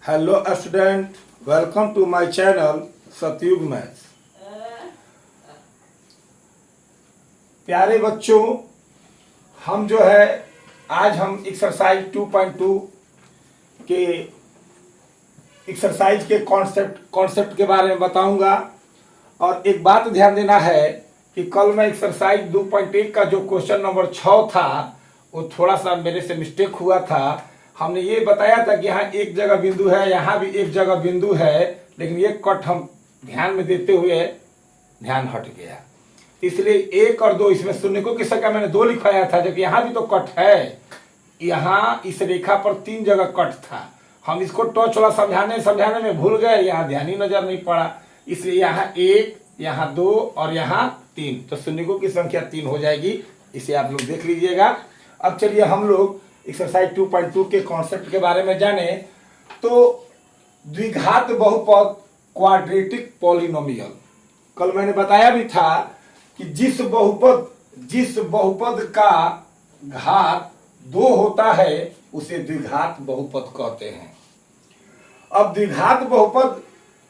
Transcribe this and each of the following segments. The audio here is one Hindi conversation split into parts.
Hello student, welcome to my channel Satyug maths. प्यारे बच्चों, हम जो है आज हम एक्सरसाइज 2.2 के एक्सरसाइज के कॉन्सेप्ट के बारे में बताऊंगा। और एक बात ध्यान देना है कि कल मैं एक्सरसाइज 2.1 का जो क्वेश्चन नंबर 6 था वो थोड़ा सा मेरे से मिस्टेक हुआ था। हमने ये बताया था कि यहाँ एक जगह बिंदु है, यहाँ भी एक जगह बिंदु है, लेकिन ये कट हम ध्यान में देते हुए ध्यान हट गया, इसलिए 1 और 2 इसमें शून्यकों की संख्या मैंने 2 लिखवाया था, जबकि यहाँ भी तो कट है। यहाँ इस रेखा पर 3 जगह कट था। हम इसको टच वाला समझाने में भूल गए, यहाँ ध्यान ही नजर नहीं पड़ा, इसलिए यहाँ 1, यहाँ 2 और यहाँ 3, तो शून्यकों की संख्या 3 हो जाएगी। इसे आप लोग देख लीजिएगा। अब चलिए हम लोग एक्सरसाइज 2.2 के कॉन्सेप्ट के बारे में जाने। तो द्विघात बहुपद क्वाड्रेटिक पॉलिनोमियल, कल मैंने बताया भी था कि जिस बहुपद का घात 2 होता है उसे द्विघात बहुपद कहते हैं। अब द्विघात बहुपद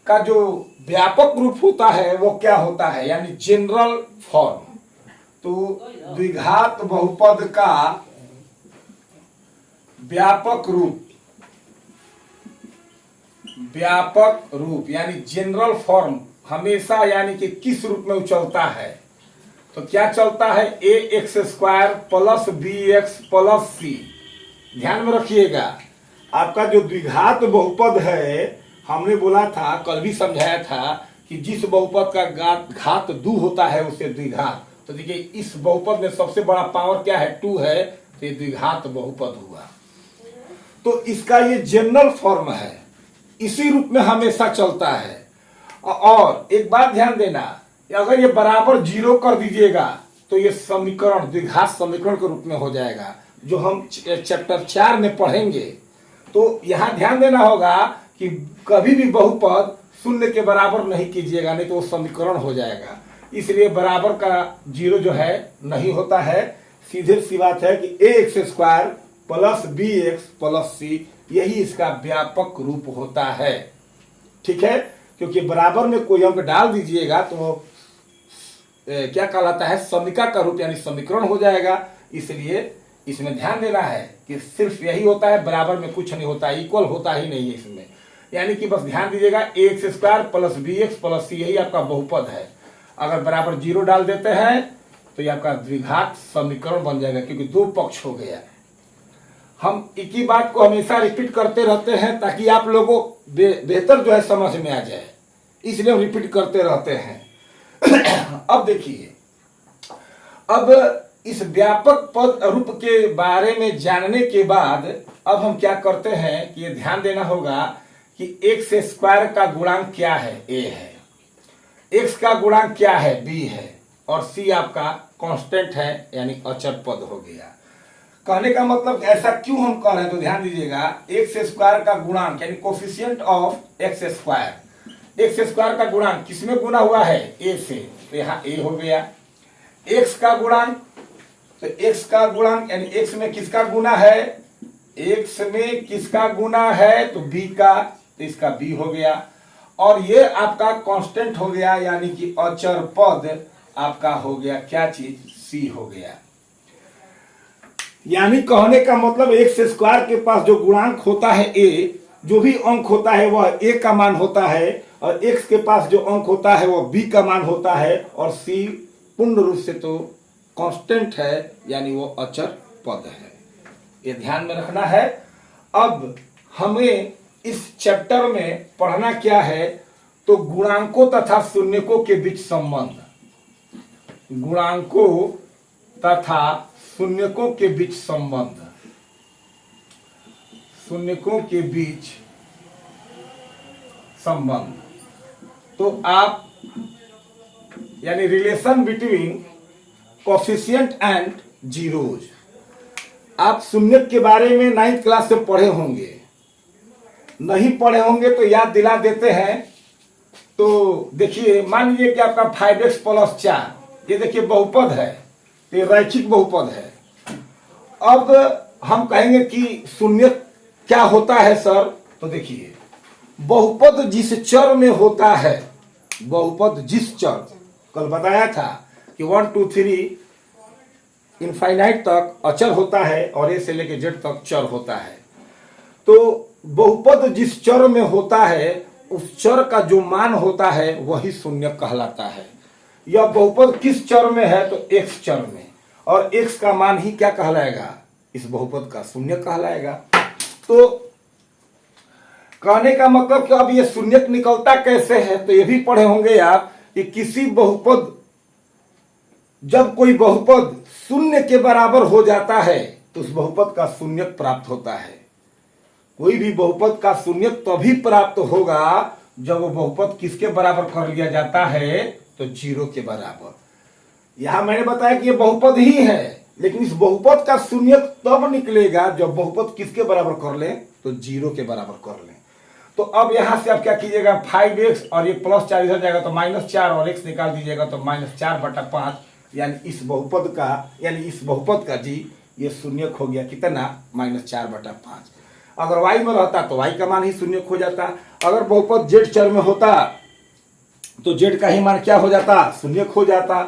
का जो व्यापक रूप होता है वो क्या होता है, यानी जनरल फॉर्म। तो द्विघात बहुपद का व्यापक रूप यानी जनरल फॉर्म हमेशा यानी कि किस रूप में चलता है, तो क्या चलता है, ax² plus bx plus c। ध्यान में रखिएगा, आपका जो द्विघात बहुपद है, हमने बोला था, कल भी समझाया था कि जिस बहुपद का घात 2 होता है उसे द्विघात। तो देखिए इस बहुपद में सबसे बड़ा पावर क्या है, 2 है, तो ये द्विघात बहुपद हुआ। तो इसका ये जनरल फॉर्म है, इसी रूप में हमेशा चलता है। और एक बात ध्यान देना, अगर ये बराबर 0 कर दीजिएगा तो ये समीकरण द्विघात समीकरण के रूप में हो जाएगा, जो हम चैप्टर 4 में पढ़ेंगे। तो यहां ध्यान देना होगा कि कभी भी बहुपद 0 के बराबर नहीं कीजिएगा, नहीं तो वो समीकरण हो जाएगा। इसलिए बराबर का 0 जो है नहीं होता है। सीधे सी बात है कि ax² plus bx plus c, यही इसका व्यापक रूप होता है। ठीक है, क्योंकि बराबर में कोई अंक डाल दीजिएगा तो क्या कहलाता है, समीका का रूप यानी समीकरण हो जाएगा। इसलिए इसमें ध्यान देना है कि सिर्फ यही होता है, बराबर में कुछ नहीं होता, इक्वल होता ही नहीं है इसमें। यानी कि बस ध्यान दीजिएगा, ax² plus bx plus c यही आपका बहुपद है। अगर बराबर 0 डाल देते हैं तो ये आपका द्विघात समीकरण बन जाएगा, क्योंकि 2 पक्ष हो गया। हम एक ही बात को हमेशा रिपीट करते रहते हैं ताकि आप लोगों को बेहतर जो है समझ में आ जाए, इसलिए हम रिपीट करते रहते हैं। अब देखिए, अब इस व्यापक पद रूप के बारे में जानने के बाद अब हम क्या करते हैं कि ये ध्यान देना होगा कि x² का गुणांक क्या है, a है, x का गुणांक क्या है, b है, और c आपका कांस्टेंट है यानी अचर पद हो गया। कहने का मतलब ऐसा क्यों हम कह रहे हैं, तो ध्यान दीजिएगा, x² का गुणांक यानी कोफिशिएंट ऑफ x² का गुणांक किसमें गुना हुआ है, a से, तो यहाँ a हो गया। x का गुणांक, तो x का गुणांक यानी x में किसका गुना है, x में किसका गुना है, तो b का, तो इसका b हो गया। और ये आपका कांस्टेंट हो गया यानी कि अचर पद आपका हो गया, क्या चीज, c हो गया। यानी कहने का मतलब x² के पास जो गुणांक होता है a, जो भी अंक होता है वह a का मान होता है, और x के पास जो अंक होता है वह b का मान होता है, और c पूर्ण रूप से तो कांस्टेंट है यानी वो अचर पद है। ये ध्यान में रखना है। अब हमें इस चैप्टर में पढ़ना क्या है, तो गुणांकों तथा शून्यकों के बीच संबंध, गुणांकों तथा शून्यकों के बीच संबंध, शून्यकों के बीच संबंध। तो आप यानी relation between coefficient and zeros, आप शून्यक के बारे में 9th क्लास से पढ़े होंगे, नहीं पढ़े होंगे तो याद दिला देते हैं। तो देखिए, मान लीजिए कि आपका 5x प्लस 4, ये देखिए बहुपद है, ये रैखिक बहुपद है। अब हम कहेंगे कि शून्य क्या होता है सर, तो देखिए बहुपद जिस चर में होता है, बहुपद जिस चर, कल बताया था कि 1 2 3 इनफाइनाइट तक अचर होता है और ए से लेकर जेड तक चर होता है। तो बहुपद जिस चर में होता है उस चर का जो मान होता है वही शून्य कहलाता है। यह बहुपद किस चर में है? तो एक्स चर में, और एक्स का मान ही क्या कहलाएगा? इस बहुपद का शून्य कहलाएगा। तो कहने का मतलब कि अब ये शून्य निकलता कैसे है? तो ये भी पढ़े होंगे आप कि किसी बहुपद, जब कोई बहुपद शून्य के बराबर हो जाता है तो उस बहुपद का शून्य प्राप्त होता है। कोई भी बहुपद का शून्य तभी प्राप्त होगा जब वो बहुपद किसके बराबर कर लिया जाता है? तो जीरो के बराबर। यहां मैंने बताया कि ये बहुपद ही है, लेकिन इस बहुपद का शून्य तब निकलेगा जब बहुपद किसके बराबर कर ले? तो जीरो के बराबर कर ले। तो अब यहां से आप क्या कीजिएगा, 5x और ये +4 इधर जाएगा तो -4 और x निकाल दीजिएगा तो -4/5, यानी इस बहुपद का जी ये शून्य हो गया कितना? -4/5। अगर y में रहता तो y का मान ही शून्य हो जाता। अगर बहुपद z चर में होता तो z का ही मान क्या हो जाता? शून्य हो जाता।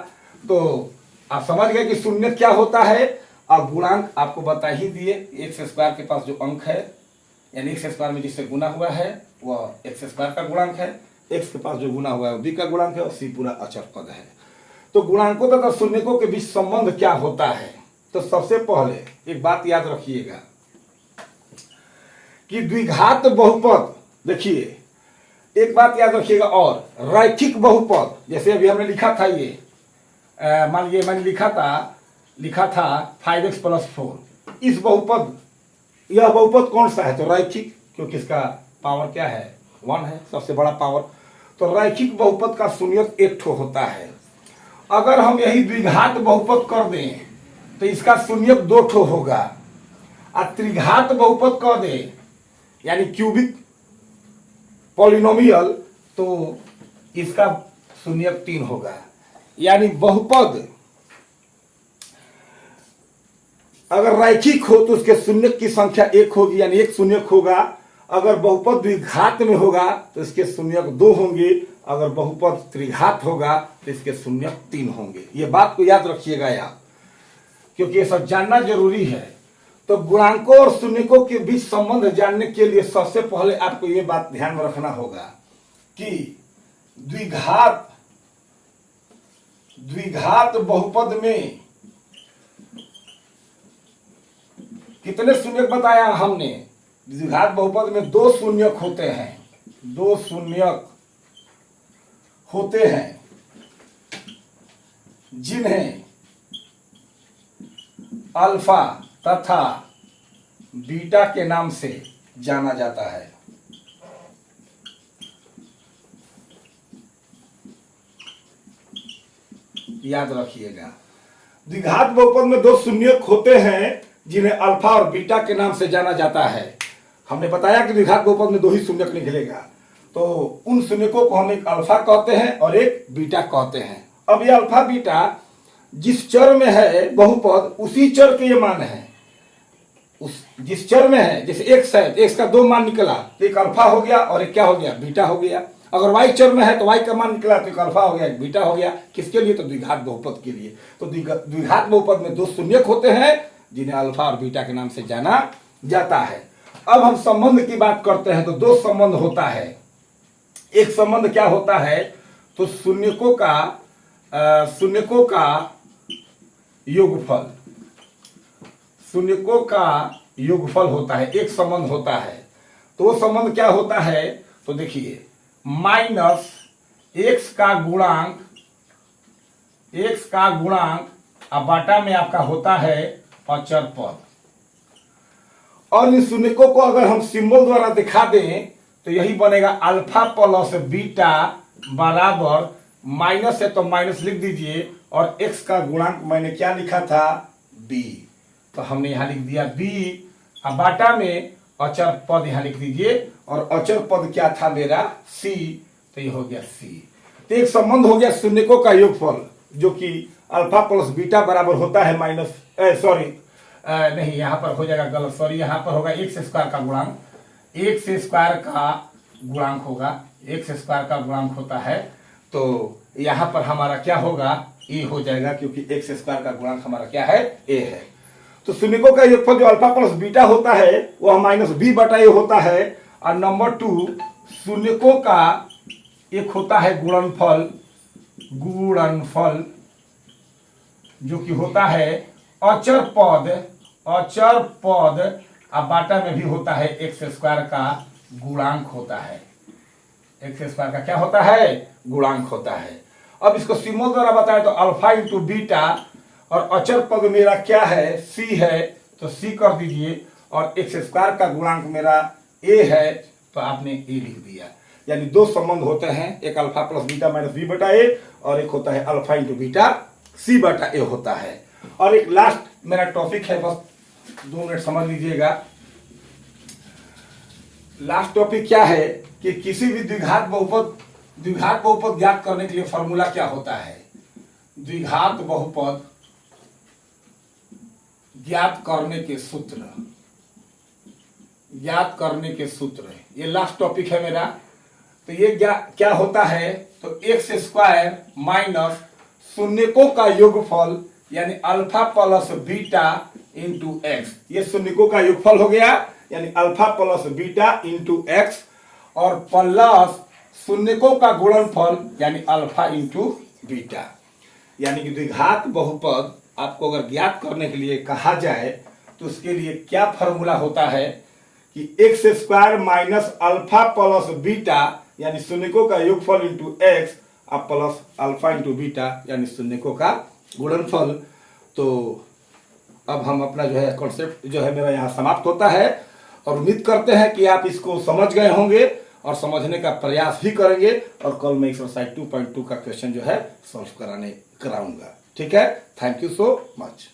तो आप समझ गए कि शून्य क्या होता है। अब गुणांक आपको बता ही दिए, एक्स स्क्वायर के पास जो अंक है, यानी एक्स स्क्वायर में जिससे गुना हुआ है वह एक्स स्क्वायर का गुणांक है, एक्स के पास जो गुना हुआ है वो बी का गुणांक है और सी पूरा अचर पद है। तो गुणांकों तथा शून्यकों के बीच संबंध क्या होता है? तो सबसे पहले एक बात याद रखिएगा कि द्विघात बहुपद, देखिए एक बात याद रखिएगा, और रैखिक बहुपद, जैसे अभी हमने लिखा था ये मान लीजिए मैंने लिखा था 5x + 4, इस बहुपद, यह बहुपद कौन सा है? तो रैखिक, क्योंकि इसका पावर क्या है? 1 है, सबसे बड़ा पावर। तो रैखिक बहुपद का शून्यक एक ठो होता है। अगर हम यही द्विघात बहुपद कर दें तो इसका शून्यक 2 ठो होगा, और त्रिघात बहुपद कर दें यानी क्यूबिक पॉलिनोमियल तो इसका शून्यक 3 होगा। यानी बहुपद अगर रैखिक हो तो उसके शून्यक की संख्या 1 होगी, यानी 1 शून्यक होगा। अगर बहुपद द्विघात में होगा तो इसके शून्यक 2 होंगे, अगर बहुपद त्रिघात होगा तो इसके शून्यक 3 होंगे। ये बात को याद रखिएगा आप, क्योंकि ये सब जानना जरूरी है। तो गुणांकों और शून्यकों के बीच संबंध जानने के लिए सबसे पहले आपको ये बात ध्यान में रखना होगा कि द्विघात बहुपद में कितने शून्यक बताया हमने? द्विघात बहुपद में 2 शून्यक होते हैं, 2 शून्यक होते हैं जिन्हें अल्फा तथा बीटा के नाम से जाना जाता है। याद रखिएगा, द्विघात बहुपद में 2 शून्यक होते हैं जिन्हें अल्फा और बीटा के नाम से जाना जाता है। हमने बताया कि द्विघात बहुपद में 2 ही शून्यक निकलेगा, तो उन शून्यकों को हम एक अल्फा कहते हैं और एक बीटा कहते हैं। अब ये अल्फा बीटा जिस चर में है बहुपद, उसी चर के ये मान है। उस जिस चर में है, जैसे एक्स है, एक्स का 2 मान निकला तो एक अल्फा हो गया और एक क्या हो गया? बीटा हो गया। अगर वाई चर में है तो वाई का मान निकला तो एक अल्फा हो गया, एक बीटा हो गया। किसके लिए? तो द्विघात बहुपद के लिए। तो द्विघात बहुपद में 2 शून्यक होते हैं जिन्हें अल्फा और बीटा के नाम से जाना जाता है। अब हम संबंध की बात करते हैं तो 2 संबंध होता है। एक संबंध क्या होता है? तो शून्यकों का योगफल, शून्यकों का योगफल होता है, एक संबंध होता है। तो वो संबंध क्या होता है? तो देखिए, -x का गुणांक अब बाटा में आपका होता है अचर पद। और इन शून्यकों को अगर हम सिंबल द्वारा दिखा दें तो यही बनेगा अल्फा प्लस बीटा बराबर, माइनस है तो माइनस लिख दीजिए, और x का गुणांक मैंने क्या लिखा था? b। तो हमने यहां लिख दिया b, अब बाटा में अचर पद यहां लिख दीजिए, और अचर पद क्या था मेरा? c। तो ये हो गया c। तो एक संबंध हो गया शून्यकों का योगफल, जो कि अल्फा प्लस बीटा बराबर होता है नहीं, यहां पर हो जाएगा गलत, सॉरी, यहां पर होगा एक्स स्क्वायर का गुणांक, एक्स स्क्वायर का गुणांक होगा, एक्स स्क्वायर का गुणांक होता है। तो यहाँ पर हमारा क्या होगा, ए हो जाएगा, क्योंकि एक्स स्क्वायर का गुणांक हमारा क्या है, ए है। तो शून्यकों का योगफल जो अल्फा प्लस बीटा होता है वह माइनस बी बटा ए होता है। और नंबर 2 शून्यकों का एक होता है गुणनफल, गुणनफल जो कि होता है अचर पद, अचर पद और बाटा में भी होता है एक्स स्क्वायर का गुणांक होता है। एक्स स्क्वायर का क्या होता है, गुणांक होता है। अब इसको सिंबल द्वारा बताएं तो अल्फा इंटू बीटा, और अचर पद मेरा क्या है, सी है, तो सी कर दीजिए। और एक्स स्क्वायर का गुणांक मेरा ए है, तो आपने ए लिख दिया। यानी दो संबंध होते हैं, एक alpha plus beta minus B बटा ए, और एक होता है अल्फा इंटू बीटा सी बटा ए होता है। और एक लास्ट मेरा टॉपिक है, बस 2 मिनट समझ लीजिएगा। लास्ट टॉपिक क्या है कि किसी भी द्विघात बहुपद ज्ञात करने के लिए फॉर्मूला क्या होता है। द्विघात बहुपद ज्ञात करने के सूत्र, ये लास्ट टॉपिक है मेरा। तो ये क्या होता है, तो एक्स स्क्वायर माइनस शून्यकों का योगफल यानी alpha plus beta into x, ये शून्यकों का योगफल हो गया, यानी alpha plus beta into x, और प्लस शून्यकों का गुणनफल यानी अल्फा इंटू बीटा। यानी कि द्विघात बहुपद आपको अगर ज्ञात करने के लिए कहा जाए तो उसके लिए क्या फॉर्मूला होता है कि x square minus alpha plus beta यानी शून्यकों का योगफल इंटू एक्स और प्लस अल्फा इंटू बीटा यानी शून्यकों का गुणनफल। तो अब हम अपना जो है कॉन्सेप्ट जो है मेरा यहाँ समाप्त होता है, और उम्मीद करते हैं कि आप इसको समझ गए होंगे और समझने का प्रयास भी करेंगे। और कल मैं एक्सरसाइज 2.2 का क्वेश्चन जो है सॉल्व कराऊंगा। ठीक है, थैंक यू सो मच।